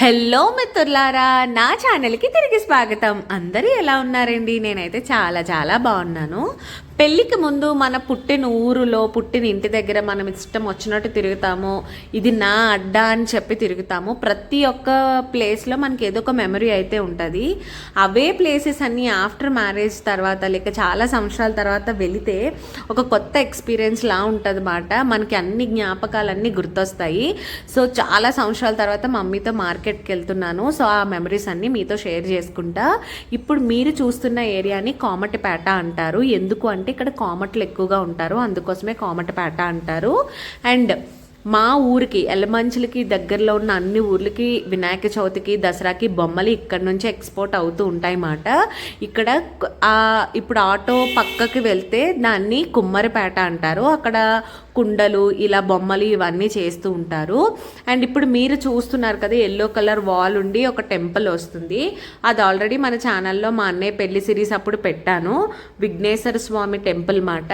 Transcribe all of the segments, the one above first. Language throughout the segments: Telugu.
హలో మిత్రులారా, నా ఛానల్కి తిరిగి స్వాగతం. అందరూ ఎలా ఉన్నారండి? నేనైతే చాలా చాలా బాగున్నాను. పెళ్ళికి ముందు మన పుట్టిన ఊరులో పుట్టిన ఇంటి దగ్గర మనం ఇష్టం వచ్చినట్టు తిరుగుతాము. ఇది నా అడ్డా అని చెప్పి తిరుగుతాము. ప్రతి ఒక్క ప్లేస్లో మనకి ఏదో ఒక మెమరీ అయితే ఉంటుంది. అవే ప్లేసెస్ అన్నీ ఆఫ్టర్ మ్యారేజ్ తర్వాత లేక చాలా సంవత్సరాల తర్వాత వెళితే ఒక కొత్త ఎక్స్పీరియన్స్ లా ఉంటుంది అన్నమాట. మనకి అన్ని జ్ఞాపకాలన్నీ గుర్తొస్తాయి. సో చాలా సంవత్సరాల తర్వాత మమ్మీతో మార్కెట్కి వెళ్తున్నాను. సో ఆ మెమరీస్ అన్నీ మీతో షేర్ చేసుకుంటా. ఇప్పుడు మీరు చూస్తున్న ఏరియాని కోమటిపేట అంటారు. ఎందుకు అంటే ఇక్కడ కోమట్లు ఎక్కువగా ఉంటారు, అందుకోసమే కోమటిపేట అంటారు. అండ్ మా ఊరికి ఎలమంచిలకి దగ్గరలో ఉన్న అన్ని ఊర్లకి వినాయక చవితికి దసరాకి బొమ్మలు ఇక్కడ నుంచి ఎక్స్పోర్ట్ అవుతూ ఉంటాయి అన్నమాట. ఇక్కడ ఇప్పుడు ఆటో పక్కకి వెళ్తే దాన్ని కుమ్మరిపేట అంటారు. అక్కడ కుండలు ఇలా బొమ్మలు ఇవన్నీ చేస్తూ ఉంటారు. అండ్ ఇప్పుడు మీరు చూస్తున్నారు కదా, ఎల్లో కలర్ వాల్ ఉండి ఒక టెంపుల్ వస్తుంది. అది ఆల్రెడీ మన ఛానల్లో మా అన్నయ్య పెళ్లి సిరీస్ అప్పుడు పెట్టాను. విఘ్నేశ్వర స్వామి టెంపుల్ మాట.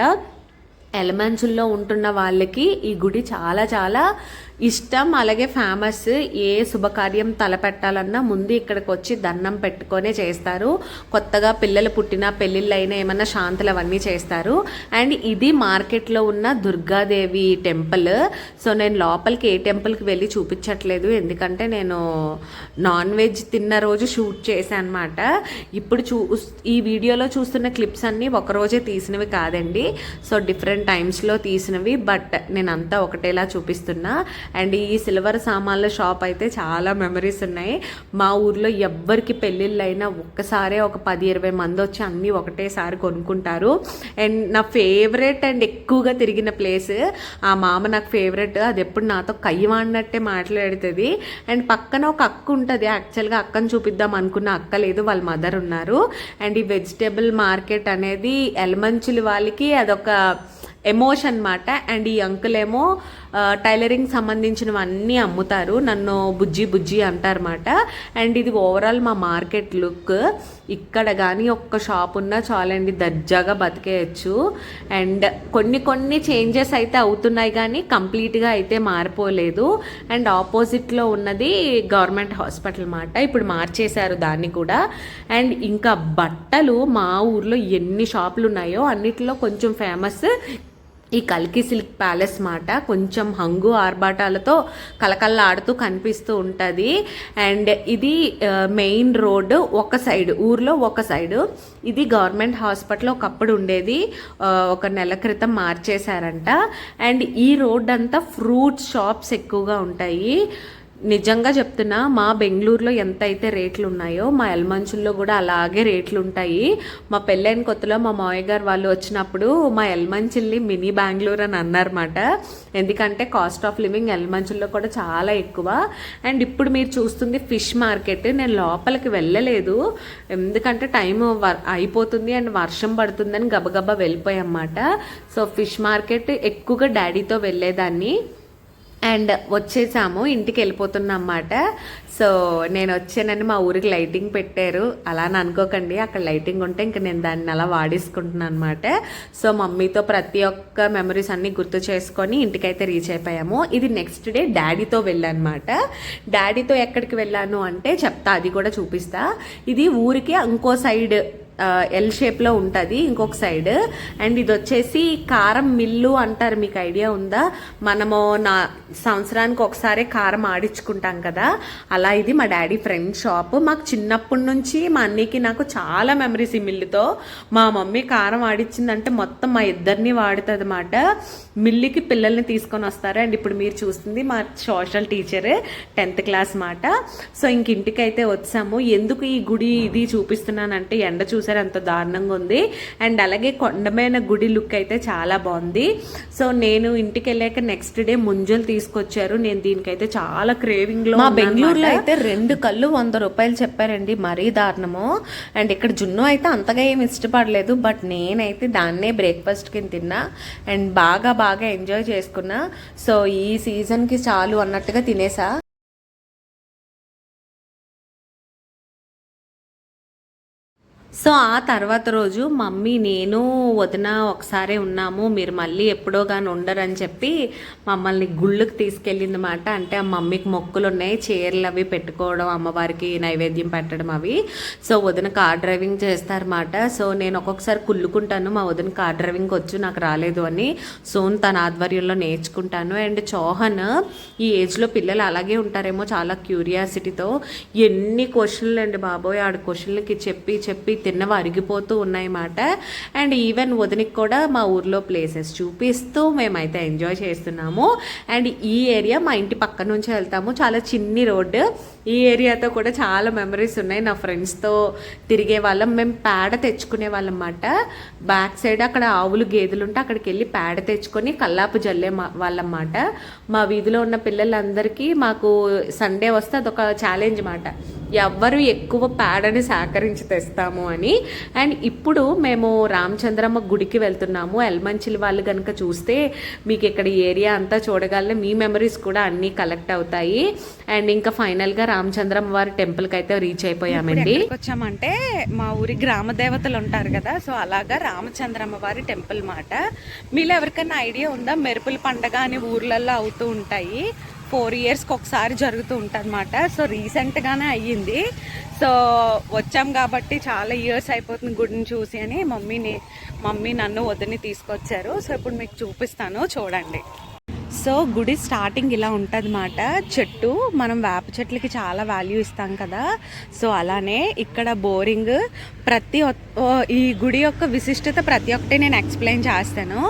ఎలమంచుల్లో ఉంటున్న వాళ్ళకి ఈ గుడి చాలా చాలా ఇష్టం, అలాగే ఫేమస్. ఏ శుభకార్యం తలపెట్టాలన్నా ముందు ఇక్కడికి వచ్చి దండం పెట్టుకొనే చేస్తారు. కొత్తగా పిల్లలు పుట్టిన పెళ్ళిళ్ళు అయినా ఏమన్నా శాంతులు అవన్నీ చేస్తారు. అండ్ ఇది మార్కెట్లో ఉన్న దుర్గాదేవి టెంపుల్. సో నేను లోపలికి ఏ టెంపుల్కి వెళ్ళి చూపించట్లేదు, ఎందుకంటే నేను నాన్ వెజ్ తిన్న రోజు షూట్ చేశాను అనమాట. ఇప్పుడు ఈ వీడియోలో చూస్తున్న క్లిప్స్ అన్నీ ఒకరోజే తీసినవి కాదండి. సో డిఫరెంట్ టైమ్స్లో తీసినవి, బట్ నేను అంతా ఒకటేలా చూపిస్తున్నా. అండ్ ఈ సిల్వర్ సామాన్ల షాప్ అయితే చాలా మెమరీస్ ఉన్నాయి. మా ఊర్లో ఎవ్వరికి పెళ్ళిళ్ళైనా ఒక్కసారే ఒక 10-20 మంది వచ్చి అన్నీ ఒకటేసారి కొనుక్కుంటారు. అండ్ నా ఫేవరెట్ అండ్ ఎక్కువగా తిరిగిన ప్లేస్, ఆ మామ నాకు ఫేవరెట్. అది ఎప్పుడు నాతో కయ్యవాడినట్టే మాట్లాడుతుంది. అండ్ పక్కన ఒక అక్క ఉంటుంది. యాక్చువల్గా అక్కను చూపిద్దాం అనుకున్న అక్క లేదు, వాళ్ళ మదర్ ఉన్నారు. అండ్ ఈ వెజిటేబుల్ మార్కెట్ అనేది ఎలమంచుల వాళ్ళకి అదొక ఎమోషన్ అన్నమాట. అండ్ ఈ అంకుల్ ఏమో టైలరింగ్ సంబంధించినవన్నీ అమ్ముతారు. నన్ను బుజ్జి బుజ్జి అంటారన్నమాట. అండ్ ఇది ఓవరాల్ మా మార్కెట్ లుక్. ఇక్కడ కానీ ఒక్క షాప్ ఉన్నా చాలండి, దర్జాగా బతికేయచ్చు. అండ్ కొన్ని చేంజెస్ అయితే అవుతున్నాయి కానీ కంప్లీట్గా అయితే మారిపోలేదు. అండ్ ఆపోజిట్లో ఉన్నది గవర్నమెంట్ హాస్పిటల్ అన్నమాట. ఇప్పుడు మార్చేశారు దాన్ని కూడా. అండ్ ఇంకా బట్టలు మా ఊర్లో ఎన్ని షాపులు ఉన్నాయో అన్నిటిలో కొంచెం ఫేమస్ ఈ కల్కి సిల్క్ ప్యాలెస్ మాట. కొంచెం హంగు ఆర్భాటాలతో కలకల్లాడుతూ కనిపిస్తూ ఉంటుంది. అండ్ ఇది మెయిన్ రోడ్ ఒక సైడ్, ఊర్లో ఒక సైడు. ఇది గవర్నమెంట్ హాస్పిటల్ ఒకప్పుడు ఉండేది, ఒక నెల క్రితం మార్చేశారంట. అండ్ ఈ రోడ్ అంతా ఫ్రూట్స్ షాప్స్ ఎక్కువగా ఉంటాయి. నిజంగా చెప్తున్నా, మా బెంగళూరులో ఎంత అయితే రేట్లు ఉన్నాయో మా ఎలమంచుల్లో కూడా అలాగే రేట్లు ఉంటాయి. మా పెళ్ళైన కొత్తలో మా మావయ్య గారు వాళ్ళు వచ్చినప్పుడు మా ఎలమంచిల్ని మినీ బెంగళూరు అని అన్నారన్నమాట. ఎందుకంటే కాస్ట్ ఆఫ్ లివింగ్ ఎలమంచుల్లో కూడా చాలా ఎక్కువ. అండ్ ఇప్పుడు మీరు చూస్తుంది ఫిష్ మార్కెట్. నేను లోపలికి వెళ్ళలేదు, ఎందుకంటే టైం అయిపోతుంది అండ్ వర్షం పడుతుందని గబగబా వెళ్ళిపోయామన్నమాట. సో ఫిష్ మార్కెట్ ఎక్కువగా డాడీతో వెళ్ళేదాన్ని. అండ్ వచ్చేసాము, ఇంటికి వెళ్ళిపోతున్నా అన్నమాట. సో నేను వచ్చానని మా ఊరికి లైటింగ్ పెట్టారు, అలా అని అనుకోకండి. అక్కడ లైటింగ్ ఉంటే ఇంక నేను దాన్ని అలా వాడేసుకుంటున్నాను అనమాట. సో మమ్మీతో ప్రతి ఒక్క మెమరీస్ అన్నీ గుర్తు చేసుకొని ఇంటికైతే రీచ్ అయిపోయాము. ఇది నెక్స్ట్ డే డాడీతో వెళ్ళానమాట. డాడీతో ఎక్కడికి వెళ్ళాను అంటే చెప్తా, అది కూడా చూపిస్తా. ఇది ఊరికి ఇంకో సైడ్ ఎల్ షేప్లో ఉంటుంది, ఇంకొక సైడ్. అండ్ ఇది వచ్చేసి కారం మిల్లు అంటారు, మీకు ఐడియా ఉందా? మనము సంవత్సరానికి ఒకసారి కారం ఆడించుకుంటాం కదా, అలా ఇది మా డాడీ ఫ్రెండ్ షాప్. మాకు చిన్నప్పటి నుంచి మా అన్నయ్యకి నాకు చాలా మెమరీస్ ఈ మిల్లుతో. మా మమ్మీ కారం ఆడిచ్చిందంటే మొత్తం మా ఇద్దరిని వాడుతుంది అన్నమాట. మిల్లుకి పిల్లల్ని తీసుకొని వస్తారు. అండ్ ఇప్పుడు మీరు చూస్తుంది మా సోషల్ టీచర్, 10th క్లాస్ మాట. సో ఇంక ఇంటికైతే వచ్చాము. ఎందుకు ఈ గుడి ఇది చూపిస్తున్నానంటే ఎండ చూసి అంత దారుణంగా ఉంది. అండ్ అలాగే కొండమైన గుడి లుక్ అయితే చాలా బాగుంది. సో నేను ఇంటికి వెళ్ళాక నెక్స్ట్ డే ముంజలు తీసుకొచ్చారు. నేను దీనికైతే చాలా క్రేవింగ్ లో. మా బెంగళూరులో అయితే 2 కళ్ళు 100 రూపాయలు చెప్పారండి, మరీ దారుణము. అండ్ ఇక్కడ జున్ను అయితే అంతగా ఏమి ఇష్టపడలేదు, బట్ నేనైతే దాన్నే బ్రేక్ఫాస్ట్ కింద తిన్నా అండ్ బాగా ఎంజాయ్ చేసుకున్నా. సో ఈ సీజన్కి చాలు అన్నట్టుగా తినేసా. సో ఆ తర్వాత రోజు మమ్మీ నేను వదిన ఒకసారి ఉన్నాము, మీరు మళ్ళీ ఎప్పుడో కానీ ఉండరని చెప్పి మమ్మల్ని గుళ్ళకి తీసుకెళ్ళింది మాట. అంటే ఆ మమ్మీకి మొక్కులు ఉన్నాయి, చీరలు అవి పెట్టుకోవడం, అమ్మవారికి నైవేద్యం పెట్టడం అవి. సో వదిన కార్ డ్రైవింగ్ చేస్తారన్నమాట. సో నేను ఒక్కొక్కసారి కుళ్ళుకుంటాను, మా వదిన కార్ డ్రైవింగ్ వచ్చు నాకు రాలేదు అని. సోన్ తన ఆధ్వర్యంలో నేర్చుకుంటాను. అండ్ చౌహాన్ ఈ ఏజ్లో పిల్లలు అలాగే ఉంటారేమో, చాలా క్యూరియాసిటీతో ఎన్ని క్వశ్చన్లు అండి బాబోయ్, ఆడ క్వశ్చన్లకి చెప్పి చెప్పి తిన్నవి అరిగిపోతూ ఉన్నాయన్నమాట. అండ్ ఈవెన్ వదినికి కూడా మా ఊర్లో ప్లేసెస్ చూపిస్తూ మేమైతే ఎంజాయ్ చేస్తున్నాము. అండ్ ఈ ఏరియా మా ఇంటి పక్క నుంచి వెళ్తాము, చాలా చిన్ని రోడ్డు. ఈ ఏరియాతో కూడా చాలా మెమరీస్ ఉన్నాయి. నా ఫ్రెండ్స్తో తిరిగే వాళ్ళం, మేము పేడ తెచ్చుకునే వాళ్ళం అన్నమాట. బ్యాక్ సైడ్ అక్కడ ఆవులు గేదెలు ఉంటే అక్కడికి వెళ్ళి పేడ తెచ్చుకొని కల్లాపు జల్లే వాళ్ళన్నమాట. మా వీధిలో ఉన్న పిల్లలందరికీ మాకు సండే వస్తే అదొక ఛాలెంజ్ మాట, ఎవ్వరు ఎక్కువ పేడని సేకరించి తెస్తాము అని. అండ్ ఇప్పుడు మేము రామచంద్రమ్మ గుడికి వెళ్తున్నాము. ఎల్మంచిలి వాళ్ళు కనుక చూస్తే మీకు ఇక్కడ ఏరియా అంతా చూడగలనే, మీ మెమరీస్ కూడా అన్నీ కలెక్ట్ అవుతాయి. అండ్ ఇంకా ఫైనల్గా రామచంద్రమ్మ వారి టెంపుల్కి అయితే రీచ్ అయిపోయామండి. వచ్చామంటే మా ఊరి గ్రామ దేవతలు ఉంటారు కదా, సో అలాగా రామచంద్రమ్మ వారి టెంపుల్ మాట. మీలో ఎవరికైనా ఐడియా ఉందా, మెరుపుల పండగ అని ఊర్లలో అవుతూ ఉంటాయి, 4 yearsకి ఒకసారి జరుగుతూ ఉంటుంది అన్నమాట. సో రీసెంట్గానే అయ్యింది. సో వచ్చాం కాబట్టి చాలా ఇయర్స్ అయిపోతుంది గుడిని చూసి అని మమ్మీ నన్ను వదిని తీసుకొచ్చారు. సో ఇప్పుడు మీకు చూపిస్తాను, చూడండి. సో గుడి స్టార్టింగ్ ఇలా ఉంటుంది మాట. చెట్టు, మనం వేప చెట్లకి చాలా వాల్యూ ఇస్తాం కదా, సో అలానే ఇక్కడ బోరింగ్. ఈ గుడి యొక్క విశిష్టత ప్రతి ఒక్కటి నేను ఎక్స్ప్లెయిన్ చేస్తాను.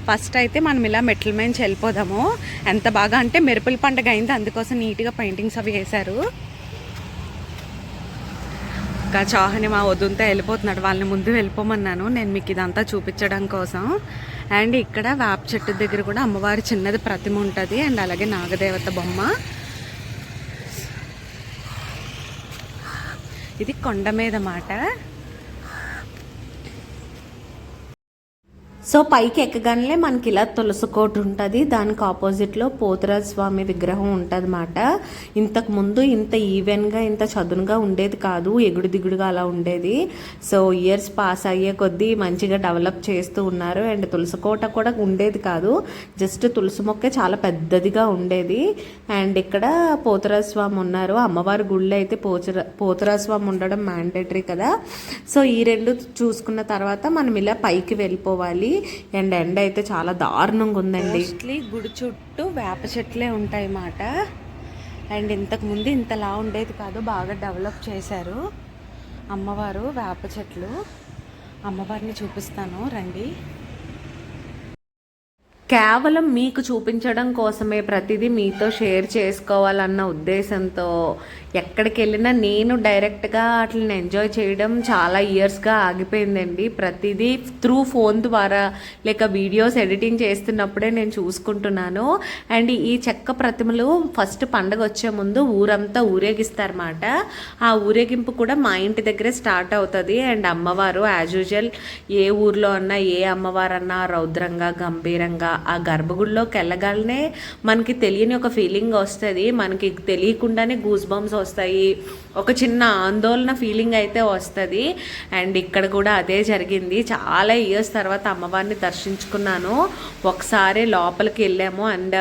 ఫస్ట్ అయితే మనం ఇలా మెట్ల మీద వెళ్ళిపోదాము. ఎంత బాగా అంటే మెరుపుల పండుగ అయింది, అందుకోసం నీట్గా పెయింటింగ్స్ అవి వేశారు. ఇంకా చౌహాన్ మా వద్దుంతా వెళ్ళిపోతున్నాడు, వాళ్ళని ముందు వెళ్ళిపోమన్నాను నేను మీకు ఇదంతా చూపించడం కోసం. అండ్ ఇక్కడ వేప చెట్టు దగ్గర కూడా అమ్మవారి చిన్నది ప్రతిమ ఉంటుంది. అండ్ అలాగే నాగదేవత బొమ్మ. ఇది కొండ మీద మాట. సో పైకి ఎక్కగానే మనకి ఇలా తులసి కోట ఉంటుంది, దానికి ఆపోజిట్లో పోతురాజు స్వామి విగ్రహం ఉంటుంది అన్నమాట. ఇంతకు ముందు ఇంత ఈవెన్గా ఇంత చదునుగా ఉండేది కాదు, ఎగుడు దిగుడుగా అలా ఉండేది. సో ఇయర్స్ పాస్ అయ్యే కొద్దీ మంచిగా డెవలప్ చేస్తూ ఉన్నారు. అండ్ తులసి కోట కూడా ఉండేది కాదు, జస్ట్ తులసి మొక్కే చాలా పెద్దదిగా ఉండేది. అండ్ ఇక్కడ పోతురాజు స్వామి ఉన్నారు. అమ్మవారి గుళ్ళో అయితే పోతురాజు స్వామి ఉండడం మ్యాండేటరీ కదా. సో ఈ రెండు చూసుకున్న తర్వాత మనం ఇలా పైకి వెళ్ళిపోవాలి. అండ్ ఎండ అయితే చాలా దారుణంగా ఉందండి. మోస్ట్లీ గుడి చుట్టూ వేప చెట్లే ఉంటాయి మాట. అండ్ ఇంతకు ముందు ఇంతలా ఉండేది కాదు, బాగా డెవలప్ చేశారు. అమ్మవారు వేప చెట్లు, అమ్మవారిని చూపిస్తాను రండి. కేవలం మీకు చూపించడం కోసమే, ప్రతిదీ మీతో షేర్ చేసుకోవాలన్న ఉద్దేశంతో ఎక్కడికి వెళ్ళినా నేను డైరెక్ట్గా అట్లని ఎంజాయ్ చేయడం చాలా ఇయర్స్గా ఆగిపోయిందండి. ప్రతిదీ త్రూ ఫోన్ ద్వారా లేక వీడియోస్ ఎడిటింగ్ చేస్తున్నప్పుడే నేను చూసుకుంటున్నాను. అండ్ ఈ చెక్క ప్రతిమలు ఫస్ట్ పండగ వచ్చే ముందు ఊరంతా ఊరేగిస్తారన్నమాట. ఆ ఊరేగింపు కూడా మా ఇంటి దగ్గరే స్టార్ట్ అవుతుంది. అండ్ అమ్మవారు యాజ్ యూజువల్ ఏ ఊర్లో అన్నా, ఏ అమ్మవారు అన్నా రౌద్రంగా గంభీరంగా ఆ గర్భగుడిలోకి వెళ్ళగానే మనకి తెలియని ఒక ఫీలింగ్ వస్తుంది, మనకి తెలియకుండానే గూస్ బంప్స్ వస్తాయి, ఒక చిన్న ఆందోళన ఫీలింగ్ అయితే వస్తుంది. అండ్ ఇక్కడ కూడా అదే జరిగింది. చాలా ఇయర్స్ తర్వాత అమ్మవారిని దర్శించుకున్నాను. ఒకసారి లోపలికి వెళ్ళాము. అండ్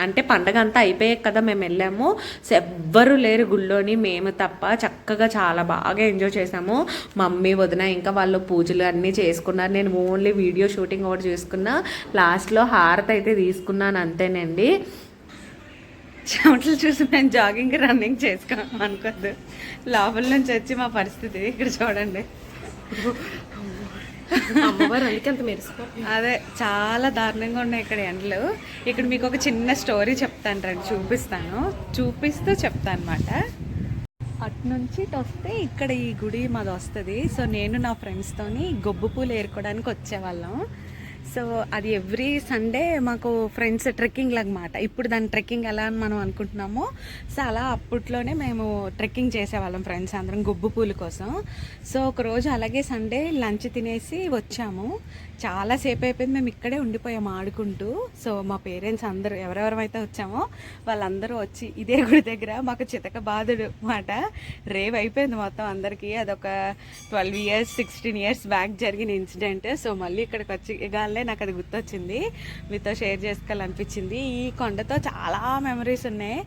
అంటే పండగ అంతా అయిపోయాక కదా మేము వెళ్ళాము. సో ఎవ్వరూ లేరు గుళ్ళోని, మేము తప్ప. చక్కగా చాలా బాగా ఎంజాయ్ చేసాము. మమ్మీ వదిన ఇంకా వాళ్ళు పూజలు అన్నీ చేసుకున్నారు. నేను ఓన్లీ వీడియో షూటింగ్ ఒకటి చేసుకున్నా. లాస్ట్లో హారతి అయితే తీసుకున్నాను అంతేనండి. చెమటలు చూసి మేము జాగింగ్ రన్నింగ్ చేసుకోం అనుకోద్దు. లోపల నుంచి వచ్చి మా పరిస్థితి ఇక్కడ చూడండి. అదే చాలా దారుణంగా ఉన్నాయి ఇక్కడ ఎండలు. ఇక్కడ మీకు ఒక చిన్న స్టోరీ చెప్తాను రండి, చూపిస్తూ చెప్తాను అనమాట. అటు నుంచి ఇటు వస్తే ఇక్కడ ఈ గుడి మాది వస్తుంది. సో నేను నా ఫ్రెండ్స్తోని గొబ్బు పూలు ఏరుకోవడానికి వచ్చేవాళ్ళం. సో అది ఎవ్రీ సండే మాకు ఫ్రెండ్స్ ట్రెక్కింగ్ లాగమాట. ఇప్పుడు దాని ట్రెక్కింగ్ ఎలా అని మనం అనుకుంటున్నామో, సో అలా అప్పట్లోనే మేము ట్రెక్కింగ్ చేసేవాళ్ళం ఫ్రెండ్స్ అందరం గొబ్బు పూల కోసం. సో ఒకరోజు అలాగే సండే లంచ్ తినేసి వచ్చాము. చాలాసేపు అయిపోయింది, మేము ఇక్కడే ఉండిపోయాము ఆడుకుంటూ. సో మా పేరెంట్స్ అందరూ ఎవరెవరైతే వచ్చామో వాళ్ళందరూ వచ్చి ఇదే గుడి దగ్గర మాకు చితక బాధుడు మాట రేవ్ అయిపోయింది మొత్తం అందరికీ. అదొక 12 years 16 years బ్యాక్ జరిగిన ఇన్సిడెంట్. సో మళ్ళీ ఇక్కడికి వచ్చి గానే నాకు అది గుర్తొచ్చింది, మీతో షేర్ చేసుకోవాలనిపించింది. ఈ కొండతో చాలా మెమరీస్ ఉన్నాయి.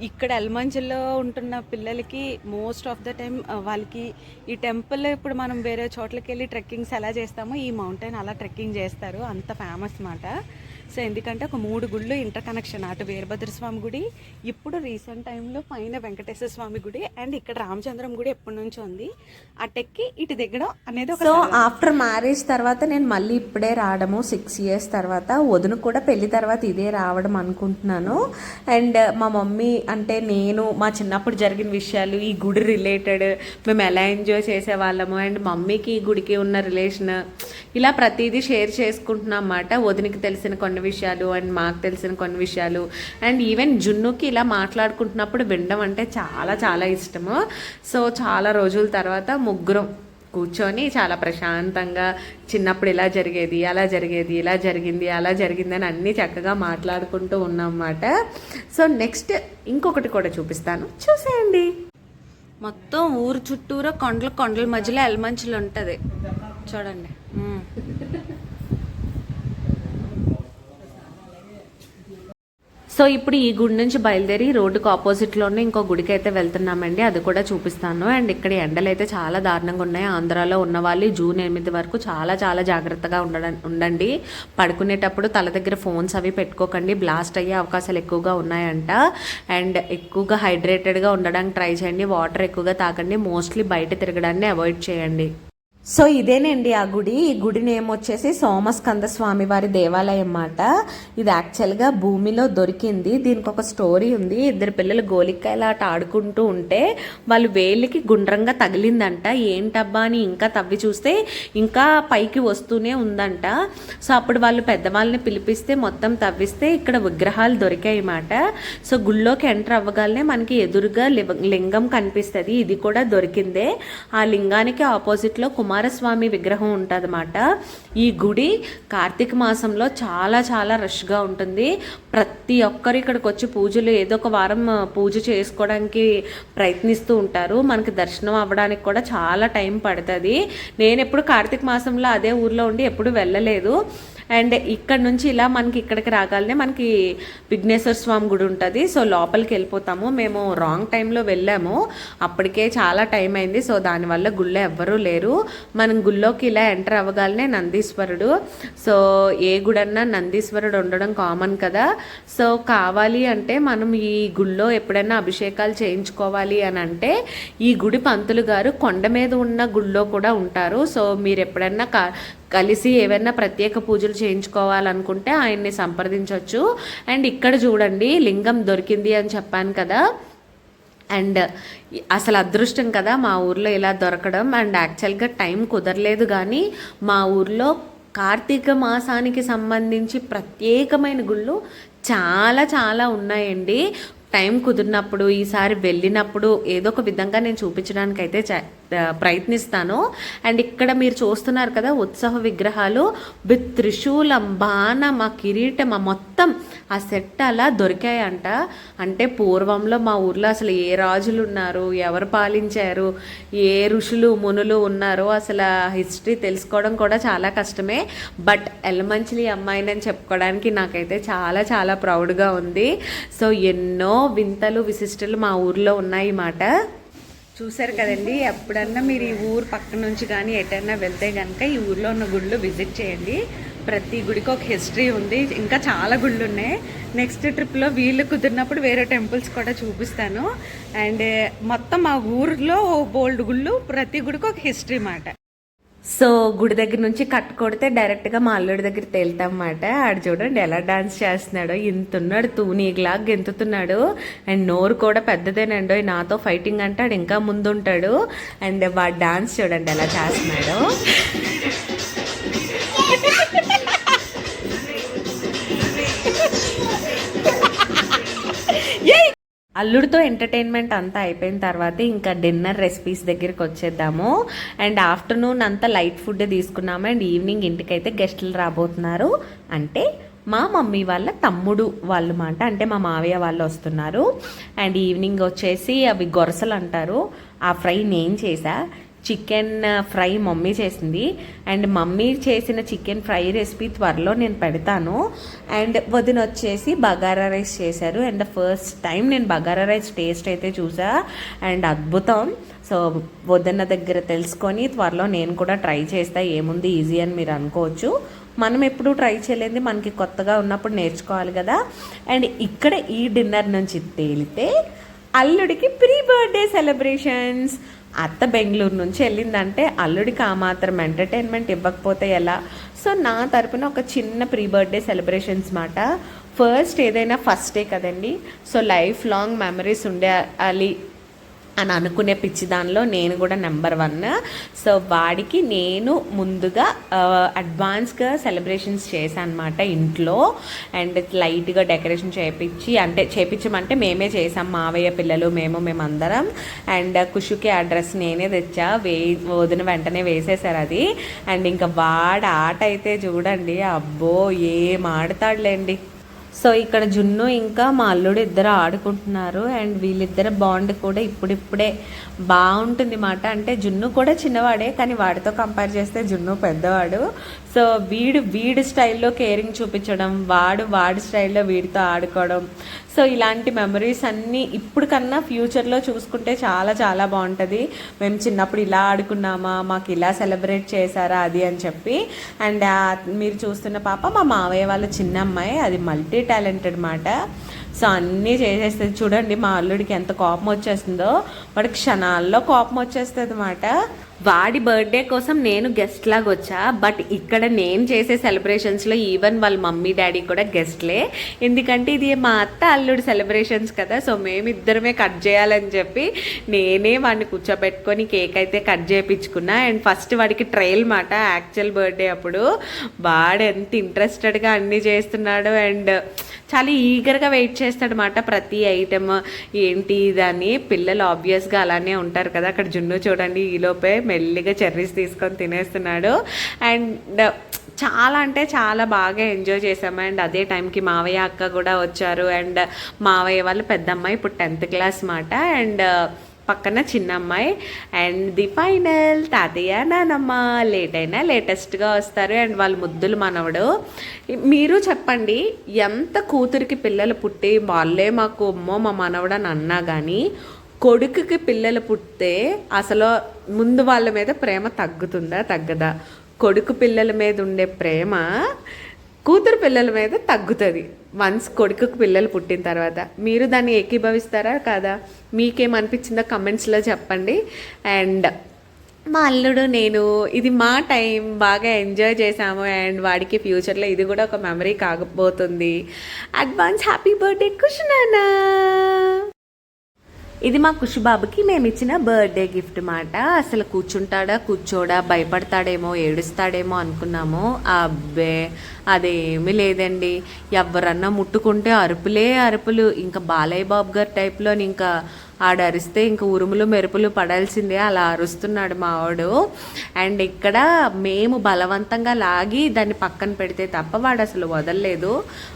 ఇక్కడ ఎల్మంచిలో ఉంటున్న పిల్లలకి మోస్ట్ ఆఫ్ ద టైం వాళ్ళకి ఈ టెంపుల్, ఇప్పుడు మనం వేరే చోట్లకి వెళ్ళి ట్రెక్కింగ్స్ ఎలా చేస్తామో ఈ మౌంటైన్ అలా ట్రెక్కింగ్ చేస్తారు, అంత ఫేమస్ మాట. సో ఎందుకంటే ఒక 3 గుళ్ళు ఇంటర్ కనెక్షన్, అటు వీరభద్ర స్వామి గుడి, ఇప్పుడు రీసెంట్ టైంలో పైన వెంకటేశ్వర స్వామి గుడి, అండ్ ఇక్కడ రామచంద్రం గుడి ఎప్పటి నుంచో ఉంది. అటెక్కి ఇటు దిగడం అనేది ఒక. సో ఆఫ్టర్ మ్యారేజ్ తర్వాత నేను మళ్ళీ ఇప్పుడే రావడము 6 years తర్వాత, వదిన కూడా పెళ్లి తర్వాత ఇదే రావడం అనుకుంటున్నాను. అండ్ మా మమ్మీ అంటే నేను మా చిన్నప్పుడు జరిగిన విషయాలు, ఈ గుడి రిలేటెడ్ మేము ఎలా ఎంజాయ్ చేసేవాళ్ళము, అండ్ మమ్మీకి ఈ గుడికి ఉన్న రిలేషన్, ఇలా ప్రతిదీ షేర్ చేసుకుంటున్నాం అన్నమాట. వదినికి తెలిసిన కొన్ని విషయాలు అండ్ మాకు తెలిసిన కొన్ని విషయాలు, అండ్ ఈవెన్ జున్నుకి ఇలా మాట్లాడుకుంటున్నప్పుడు వినడం అంటే చాలా చాలా ఇష్టము. సో చాలా రోజుల తర్వాత ముగ్గురం కూర్చొని చాలా ప్రశాంతంగా చిన్నప్పుడు ఇలా జరిగేది, అలా జరిగేది, ఇలా జరిగింది, అలా జరిగింది అని అన్నీ చక్కగా మాట్లాడుకుంటూ ఉన్నాం అన్నమాట. సో నెక్స్ట్ ఇంకొకటి కూడా చూపిస్తాను, చూసేయండి. మొత్తం ఊరు చుట్టూరా కొండల మధ్యలో ఎల్మంచులు ఉంటుంది చూడండి. సో ఇప్పుడు ఈ గుడి నుంచి బయలుదేరి రోడ్డుకు ఆపోజిట్లోనే ఇంకో గుడికి అయితే వెళ్తున్నామండి, అది కూడా చూపిస్తాను. అండ్ ఇక్కడ ఎండలు అయితే చాలా దారుణంగా ఉన్నాయి. ఆంధ్రాలో ఉన్న వాళ్ళు June 8 వరకు చాలా చాలా జాగ్రత్తగా ఉండండి. పడుకునేటప్పుడు తల దగ్గర ఫోన్స్ అవి పెట్టుకోకండి, బ్లాస్ట్ అయ్యే అవకాశాలు ఎక్కువగా ఉన్నాయంట. అండ్ ఎక్కువగా హైడ్రేటెడ్గా ఉండడానికి ట్రై చేయండి, వాటర్ ఎక్కువగా తాగండి, మోస్ట్లీ బయట తిరగడాన్ని అవాయిడ్ చేయండి. సో ఇదేనండి ఆ గుడి. ఈ గుడి నేమ్ వచ్చేసి సోమస్కంద స్వామి వారి దేవాలయం అన్నమాట. ఇది యాక్చువల్గా భూమిలో దొరికింది. దీనికి ఒక స్టోరీ ఉంది. 2 పిల్లలు గోలిక్కాయలు ఆట ఆడుకుంటూ ఉంటే వాళ్ళు వేలికి గుండ్రంగా తగిలిందంట. ఏంటబ్బా అని ఇంకా తవ్వి చూస్తే ఇంకా పైకి వస్తూనే ఉందంట. సో అప్పుడు వాళ్ళు పెద్దవాళ్ళని పిలిపిస్తే మొత్తం తవ్విస్తే ఇక్కడ విగ్రహాలు దొరికాయి అన్నమాట. సో గుళ్ళోకి ఎంటర్ అవ్వగానే మనకి ఎదురుగా లింగం కనిపిస్తుంది, ఇది కూడా దొరికిందే. ఆ లింగానికి ఆపోజిట్లో కుమారస్వామి విగ్రహం ఉంటుందన్నమాట. ఈ గుడి కార్తీక మాసంలో చాలా చాలా రష్గా ఉంటుంది. ప్రతి ఒక్కరు ఇక్కడికి వచ్చి పూజలు ఏదో ఒక వారం పూజ చేసుకోవడానికి ప్రయత్నిస్తూ ఉంటారు. మనకి దర్శనం అవ్వడానికి కూడా చాలా టైం పడుతుంది. నేను ఎప్పుడు కార్తీక మాసంలో అదే ఊర్లో ఉండి ఎప్పుడు వెళ్ళలేదు. అండ్ ఇక్కడ నుంచి ఇలా మనకి ఇక్కడికి రాగానే మనకి విఘ్నేశ్వర స్వామి గుడి ఉంటుంది. సో లోపలికి వెళ్ళిపోతాము. మేము రాంగ్ టైంలో వెళ్ళాము, అప్పటికే చాలా టైం అయింది. సో దానివల్ల గుళ్ళో ఎవ్వరూ లేరు. మనం గుళ్ళోకి ఇలా ఎంటర్ అవ్వగానే నందీశ్వరుడు. సో ఏ గుడన్నా నందీశ్వరుడు ఉండడం కామన్ కదా. సో కావాలి అంటే మనం ఈ గుళ్ళో ఎప్పుడైనా అభిషేకాలు చేయించుకోవాలి అని అంటే ఈ గుడి పంతులు గారు కొండ మీద ఉన్న గుళ్ళో కూడా ఉంటారు. సో మీరు ఎప్పుడైనా కలిసి ఏవైనా ప్రత్యేక పూజలు చేయించుకోవాలనుకుంటే ఆయన్ని సంప్రదించవచ్చు. అండ్ ఇక్కడ చూడండి లింగం దొరికింది అని చెప్పాను కదా, అండ్ అసలు అదృష్టం కదా మా ఊర్లో ఇలా దొరకడం. అండ్ యాక్చువల్గా టైం కుదరలేదు, కానీ మా ఊర్లో కార్తీక మాసానికి సంబంధించి ప్రత్యేకమైన గుళ్ళు చాలా చాలా ఉన్నాయండి. టైం కుదిరినప్పుడు ఈసారి వెళ్ళినప్పుడు ఏదో ఒక విధంగా నేను చూపించడానికి అయితే ప్రయత్నిస్తాను. అండ్ ఇక్కడ మీరు చూస్తున్నారు కదా ఉత్సవ విగ్రహాలు విత్ త్రిశూలం, బాణం, ఆ కిరీటం, మొత్తం ఆ సెట్ అలా దొరికాయంట. అంటే పూర్వంలో మా ఊర్లో అసలు ఏ రాజులు ఉన్నారు, ఎవరు పాలించారు, ఏ ఋషులు మునులు ఉన్నారో అసలు హిస్టరీ తెలుసుకోవడం కూడా చాలా కష్టమే. బట్ ఎలమంచిలి అమ్మాయినని చెప్పుకోవడానికి నాకైతే చాలా చాలా ప్రౌడ్గా ఉంది. సో ఎన్నో వింతలు విశిష్టలు మా ఊర్లో ఉన్నాయి మాట. చూసారు కదండి, ఎప్పుడన్నా మీరు ఈ ఊరు పక్క నుంచి కానీ ఎటన్నా వెళ్తే కనుక ఈ ఊర్లో ఉన్న గుళ్ళు విజిట్ చేయండి. ప్రతి గుడికి ఒక హిస్టరీ ఉంది, ఇంకా చాలా గుళ్ళు ఉన్నాయి. నెక్స్ట్ ట్రిప్లో వీళ్ళు కుదిరినప్పుడు వేరే టెంపుల్స్ కూడా చూపిస్తాను. అండ్ మొత్తం మా ఊర్లో బోల్డ్ గుళ్ళు, ప్రతి గుడికి ఒక హిస్టరీ మాట. సో గుడి దగ్గర నుంచి కట్ కొడితే డైరెక్ట్గా మా అల్లుడి దగ్గర తేలుతాం అన్నమాట. ఆడు చూడండి ఎలా డాన్స్ చేస్తున్నాడో, ఇంతున్నాడు, తూనీలాగా గెంతుతున్నాడు. అండ్ నోరు కూడా పెద్దదేనండో, నాతో ఫైటింగ్ అంటే ఆడు ఇంకా ముందుంటాడు. అండ్ వాడు డాన్స్ చూడండి ఎలా చేస్తున్నాడో. అల్లుడితో ఎంటర్టైన్మెంట్ అంతా అయిపోయిన తర్వాత ఇంకా డిన్నర్ రెసిపీస్ దగ్గరికి వచ్చేద్దాము. అండ్ ఆఫ్టర్నూన్ అంతా లైట్ ఫుడ్ తీసుకున్నాము. అండ్ ఈవినింగ్ ఇంటికైతే గెస్టులు రాబోతున్నారు. అంటే మా మమ్మీ వాళ్ళ తమ్ముడు వాళ్ళు మాట, అంటే మా మావయ్య వాళ్ళు వస్తున్నారు. అండ్ ఈవినింగ్ వచ్చేసి అవి గొరసలు అంటారు, ఆ ఫ్రై నేను చేసా. చికెన్ ఫ్రై మమ్మీ చేసింది. అండ్ మమ్మీ చేసిన చికెన్ ఫ్రై రెసిపీ త్వరలో నేను పెడతాను. అండ్ వదిన వచ్చేసి బగారా రైస్ చేశారు. అండ్ ఫస్ట్ టైం నేను బగారా రైస్ టేస్ట్ అయితే చూసా. అండ్ అద్భుతం. సో వదిన దగ్గర తెలుసుకొని త్వరలో నేను కూడా ట్రై చేస్తా. ఏముంది ఈజీ అని మీరు అనుకోవచ్చు, మనం ఎప్పుడూ ట్రై చేయలేదు, మనకి కొత్తగా ఉన్నప్పుడు నేర్చుకోవాలి కదా. అండ్ ఇక్కడ ఈ డిన్నర్ నుంచి తేలితే అల్లుడికి ప్రీ బర్త్డే సెలబ్రేషన్స్. అత్త బెంగళూరు నుంచి వెళ్ళిందంటే అల్లుడికి ఆ మాత్రం ఎంటర్టైన్మెంట్ ఇవ్వకపోతే ఎలా. సో నా తరపున ఒక చిన్న ప్రీ బర్త్డే సెలబ్రేషన్స్ మాట. ఫస్ట్ ఏదైనా ఫస్టే కదండి, సో లైఫ్ లాంగ్ మెమరీస్ ఉండాలి అని అనుకునే పిచ్చి దానిలో నేను కూడా నెంబర్ 1. సో వాడికి నేను ముందుగా అడ్వాన్స్గా సెలబ్రేషన్స్ చేశాను అనమాట ఇంట్లో. అండ్ లైట్గా డెకరేషన్ చేయించమంటే మేమే చేసాం, మావయ్య పిల్లలు మేమందరం. అండ్ కుషుకి ఆ డ్రెస్ నేనే తెచ్చా, వదిన వెంటనే వేసేసారు అది. అండ్ ఇంకా వాడు ఆట అయితే చూడండి, అబ్బో ఏం ఆడతాడులేండి. సో ఇక్కడ జున్ను ఇంకా మా అల్లుడు ఇద్దరు ఆడుకుంటున్నారు. అండ్ వీళ్ళిద్దరు బాండ్ కూడా ఇప్పుడిప్పుడే బాగుంటుంది మాట. అంటే జున్ను కూడా చిన్నవాడే, కానీ వాడితో కంపేర్ చేస్తే జున్ను పెద్దవాడు. సో వీడి స్టైల్లో కేరింగ్ చూపించడం, వాడి స్టైల్లో వీడితో ఆడుకోవడం. సో ఇలాంటి మెమరీస్ అన్నీ ఇప్పుడు కన్నా ఫ్యూచర్లో చూసుకుంటే చాలా చాలా బాగుంటుంది. మేము చిన్నప్పుడు ఇలా ఆడుకున్నామా, మాకు ఇలా సెలబ్రేట్ చేశారా అది అని చెప్పి. అండ్ మీరు చూస్తున్న పాప మా మావయ్య వాళ్ళ చిన్న అమ్మాయి, అది మల్టీ టాలెంటెడ్ మాట. సో అన్నీ చేసేస్తుంది. చూడండి మా అల్లుడికి ఎంత కోపం వచ్చేస్తుందో, వాడికి క్షణాల్లో కోపం వచ్చేస్తుంది అన్నమాట. వాడి బర్త్డే కోసం నేను గెస్ట్ లాగా వచ్చా, బట్ ఇక్కడ నేను చేసే సెలబ్రేషన్స్లో ఈవెన్ వాళ్ళ మమ్మీ డాడీ కూడా గెస్ట్లే. ఎందుకంటే ఇది మా అత్త అల్లుడు సెలబ్రేషన్స్ కదా. సో మేమిద్దరమే కట్ చేయాలని చెప్పి నేనే వాడిని కూర్చోబెట్టుకొని కేక్ అయితే కట్ చేయించుకున్నా. అండ్ ఫస్ట్ వాడికి ట్రయల్ మాట, యాక్చువల్ బర్త్డే అప్పుడు. వాడు ఎంత ఇంట్రెస్టెడ్గా అన్నీ చేస్తున్నాడు. అండ్ చాలా ఈగర్గా వెయిట్ చేస్తాడనమాట ప్రతి ఐటమ్ ఏంటి ఇదని. పిల్లలు ఆబ్వియస్గా అలానే ఉంటారు కదా. అక్కడ జున్ను చూడండి ఈలోపే మెల్లిగా చెర్రీస్ తీసుకొని తినేస్తున్నాడు. అండ్ చాలా అంటే చాలా బాగా ఎంజాయ్ చేసాము. అండ్ అదే టైంకి మావయ్య అక్క కూడా వచ్చారు. అండ్ మావయ్య వాళ్ళ పెద్దమ్మాయి ఇప్పుడు 10th క్లాస్ మాట. అండ్ పక్కన చిన్న అమ్మాయి. అండ్ ది ఫైనల్ తాతయ్య నానమ్మ లేట్ అయినా లేటెస్ట్గా వస్తారు. అండ్ వాళ్ళ ముద్దులు మనవడు. మీరు చెప్పండి, ఎంత కూతురికి పిల్లలు పుట్టి వాళ్ళే మాకు అమ్మో మా మనవడు అని అన్నా కానీ కొడుకుకి పిల్లలు పుట్టే అసలు ముందు వాళ్ళ మీద ప్రేమ తగ్గుతుందా తగ్గదా? కొడుకు పిల్లల మీద ఉండే ప్రేమ కూతురు పిల్లల మీద తగ్గుతుంది వన్స్ కొడుకుకు పిల్లలు పుట్టిన తర్వాత. మీరు దాన్ని ఏకీభవిస్తారా కాదా? మీకేమనిపించిందో కమెంట్స్లో చెప్పండి. అండ్ మా అల్లుడు నేను ఇది మా టైం బాగా ఎంజాయ్ చేసాము. అండ్ వాడికి ఫ్యూచర్లో ఇది కూడా ఒక మెమరీ కాకపోతుంది. అడ్వాన్స్ హ్యాపీ బర్త్డే కుష్ నాన్న. ఇది మా కుషుబాబుకి మేము ఇచ్చిన బర్త్డే గిఫ్ట్ మాట. అసలు కూర్చుంటాడా కూర్చోడా, భయపడతాడేమో ఏడుస్తాడేమో అనుకున్నాము. అబ్బే అదేమీ లేదండి. ఎవరన్నా ముట్టుకుంటే అరుపులే అరుపులు. ఇంకా బాలయ్య బాబు గారి టైప్లో ఇంకా ఆడ అరిస్తే ఇంకా ఉరుములు మెరుపులు పడాల్సిందే, అలా అరుస్తున్నాడు మా వాడు. అండ్ ఇక్కడ మేము బలవంతంగా లాగి దాన్ని పక్కన పెడితే తప్ప వాడు అసలు వదలలేదు.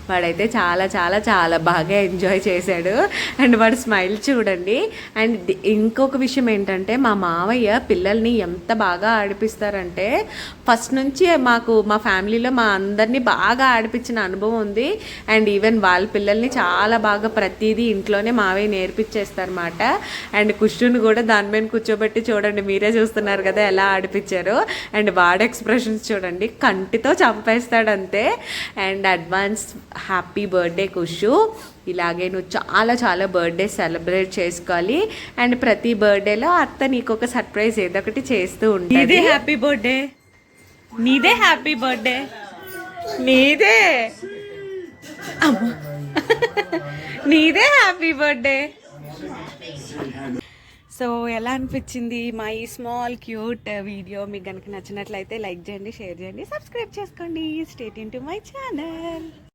వాడైతే చాలా చాలా చాలా బాగా ఎంజాయ్ చేశాడు. అండ్ వాడు స్మైల్ చూడండి. అండ్ ఇంకొక విషయం ఏంటంటే మా మావయ్య పిల్లల్ని ఎంత బాగా ఆడిపిస్తారంటే ఫస్ట్ నుంచి మా ఫ్యామిలీలో మా అందరినీ బాగా ఆడిపించిన అనుభవం ఉంది. అండ్ ఈవెన్ వాళ్ళ పిల్లల్ని చాలా బాగా ప్రతిదీ ఇంట్లోనే మావయ్య నేర్పించేస్తారన్నమాట. అండ్ కుషుని కూడా దాని మీద కూర్చోబెట్టి చూడండి, మీరే చూస్తున్నారు కదా ఎలా ఆడిపించారో. అండ్ వాడి ఎక్స్ప్రెషన్స్ చూడండి, కంటితో చంపేస్తాడంతే. And advance happy birthday Khushu. ఇలాగే నువ్వు చాలా చాలా బర్త్డే సెలబ్రేట్ చేసుకోవాలి. అండ్ ప్రతి బర్త్డేలో అత్త నీకు ఒక సర్ప్రైజ్ ఏదో ఒకటి చేస్తూ ఉంటుంది. నీదే హ్యాపీ బర్త్డే, నీదే హ్యాపీ బర్త్డే, నీదే నీదే హ్యాపీ బర్త్డే. సో ఎలా అనిపించింది మా ఈ స్మాల్ క్యూట్ వీడియో? మీకు కనుక నచ్చినట్లయితే లైక్ చేయండి, షేర్ చేయండి, సబ్స్క్రైబ్ చేసుకోండి. Stay tune to my channel.